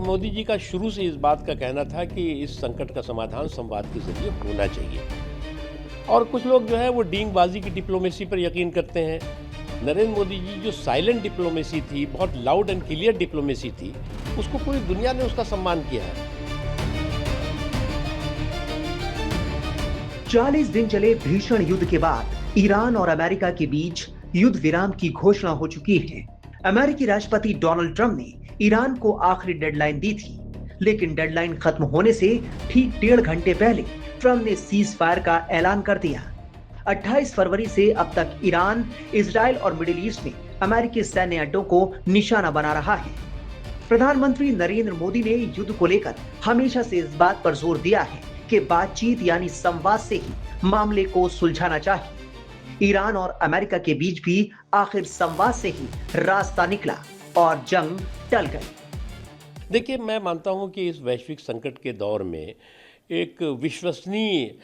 मोदी जी का शुरू से इस बात का कहना था कि इस संकट का समाधान संवाद के जरिए होना चाहिए। और कुछ लोग जो है वो डींगबाजी की डिप्लोमेसी पर यकीन करते हैं। नरेंद्र मोदी जी जो साइलेंट डिप्लोमेसी थी, बहुत लाउड एंड क्लियर डिप्लोमेसी थी, उसको पूरी दुनिया ने उसका सम्मान किया है। 40 दिन चले भीषण युद्ध के बाद ईरान और अमेरिका के बीच युद्ध विराम की घोषणा हो चुकी है। अमेरिकी राष्ट्रपति डोनाल्ड ट्रंप ने ईरान को आखिरी डेडलाइन दी थी, लेकिन डेडलाइन खत्म होने से ठीक 1.5 घंटे पहले ट्रंप ने सीज फायर का ऐलान कर दिया। 28 फरवरी से अब तक ईरान, इजराइल और मिडिल ईस्ट में अमेरिकी सैन्य अड्डों को निशाना बना रहा है। प्रधानमंत्री नरेंद्र मोदी ने युद्ध को लेकर हमेशा से इस बात पर जोर दिया है कि बातचीत यानी संवाद से ही मामले को सुलझाना चाहिए। ईरान और अमेरिका के बीच भी आखिर संवाद से ही रास्ता निकला और जंग टल गई। देखिए, मैं मानता हूं कि इस वैश्विक संकट के दौर में एक विश्वसनीय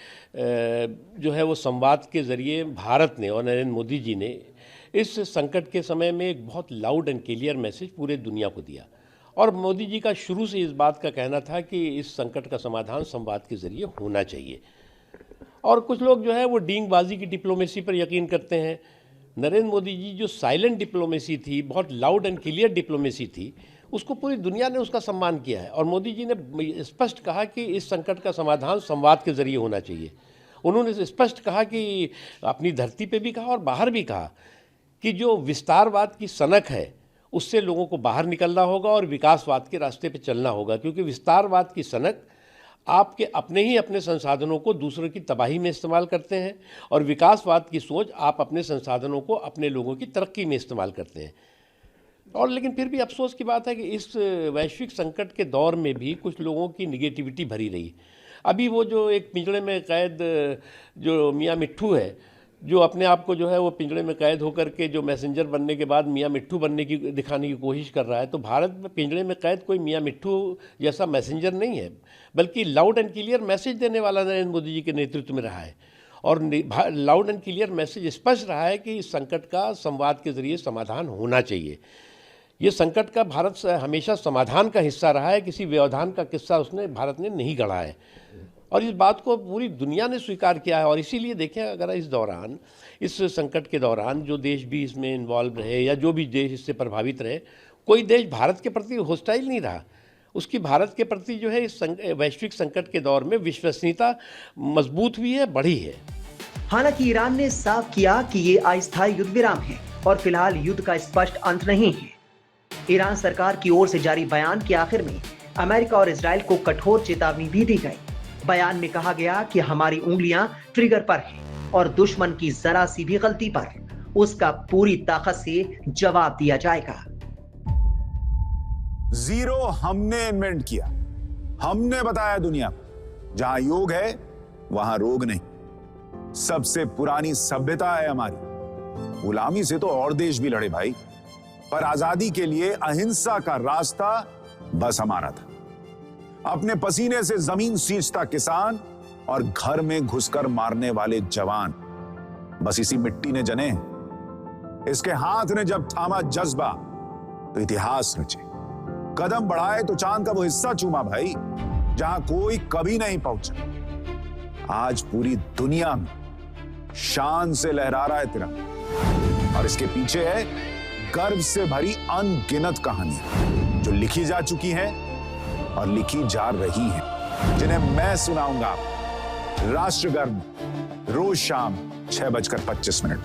जो है वो संवाद के जरिए भारत ने और नरेंद्र मोदी जी ने इस संकट के समय में एक बहुत लाउड एंड क्लियर मैसेज पूरे दुनिया को दिया। और मोदी जी का शुरू से इस बात का कहना था कि इस संकट का समाधान संवाद के जरिए होना चाहिए। और कुछ लोग जो है वो डींगबाजी की डिप्लोमेसी पर यकीन करते हैं। नरेंद्र मोदी जी जो साइलेंट डिप्लोमेसी थी, बहुत लाउड एंड क्लियर डिप्लोमेसी थी, उसको पूरी दुनिया ने उसका सम्मान किया है। और मोदी जी ने स्पष्ट कहा कि इस संकट का समाधान संवाद के जरिए होना चाहिए। उन्होंने स्पष्ट कहा कि अपनी धरती पे भी कहा और बाहर भी कहा कि जो विस्तारवाद की सनक है उससे लोगों को बाहर निकलना होगा और विकासवाद के रास्ते पे चलना होगा, क्योंकि विस्तारवाद की सनक आपके अपने संसाधनों को दूसरों की तबाही में इस्तेमाल करते हैं और विकासवाद की सोच आप अपने संसाधनों को अपने लोगों की तरक्की में इस्तेमाल करते हैं। और लेकिन फिर भी अफसोस की बात है कि इस वैश्विक संकट के दौर में भी कुछ लोगों की निगेटिविटी भरी रही। अभी वो जो एक पिंजड़े में कैद जो मियाँ मिट्ठू है, जो अपने आप को जो है वो पिंजड़े में कैद होकर के जो मैसेंजर बनने के बाद मियाँ मिट्ठू बनने की दिखाने की कोशिश कर रहा है, तो भारत में पिंजड़े में कैद कोई मियाँ मिट्ठू जैसा मैसेंजर नहीं है, बल्कि लाउड एंड क्लियर मैसेज देने वाला नरेंद्र मोदी जी के नेतृत्व में रहा है। और लाउड एंड क्लियर मैसेज स्पष्ट रहा है कि इस संकट का संवाद के जरिए समाधान होना चाहिए। ये संकट का भारत से हमेशा समाधान का हिस्सा रहा है, किसी व्यवधान का किस्सा उसने भारत ने नहीं गढ़ा है। और इस बात को पूरी दुनिया ने स्वीकार किया है। और इसीलिए देखें, अगर इस दौरान, इस संकट के दौरान जो देश भी इसमें इन्वॉल्व रहे या जो भी देश इससे प्रभावित रहे, कोई देश भारत के प्रति होस्टाइल नहीं रहा। उसकी भारत के प्रति जो है इस वैश्विक संकट के दौर में विश्वसनीयता मजबूत हुई है, बढ़ी है। हालांकि ईरान ने साफ किया कि ये अस्थायी युद्ध विराम है और फिलहाल युद्ध का स्पष्ट अंत नहीं है। ईरान सरकार की ओर से जारी बयान के आखिर में अमेरिका और इजराइल को कठोर चेतावनी भी दी गई। बयान में कहा गया कि हमारी उंगलियां ट्रिगर पर हैं और दुश्मन की जरा सी भी गलती पर उसका पूरी ताकत से जवाब दिया जाएगा। जीरो हमने इन्वेंट किया, हमने बताया दुनिया को, जहां योग है वहां रोग नहीं। सबसे पुरानी सभ्यता है हमारी। गुलामी से तो और देश भी लड़े भाई, पर आजादी के लिए अहिंसा का रास्ता बस हमारा था। अपने पसीने से जमीन सींचता किसान और घर में घुसकर मारने वाले जवान, बस इसी मिट्टी ने जने। इसके हाथ ने जब थामा जज्बा तो इतिहास रचे। कदम बढ़ाए तो चांद का वो हिस्सा चूमा भाई, जहां कोई कभी नहीं पहुंचा। आज पूरी दुनिया में शान से लहरा रहा है तिरंगा, और इसके पीछे है गर्व से भरी अनगिनत कहानियां जो लिखी जा चुकी हैं और लिखी जा रही हैं, जिन्हें मैं सुनाऊंगा राष्ट्रगर्व रोज शाम 6:25 पर।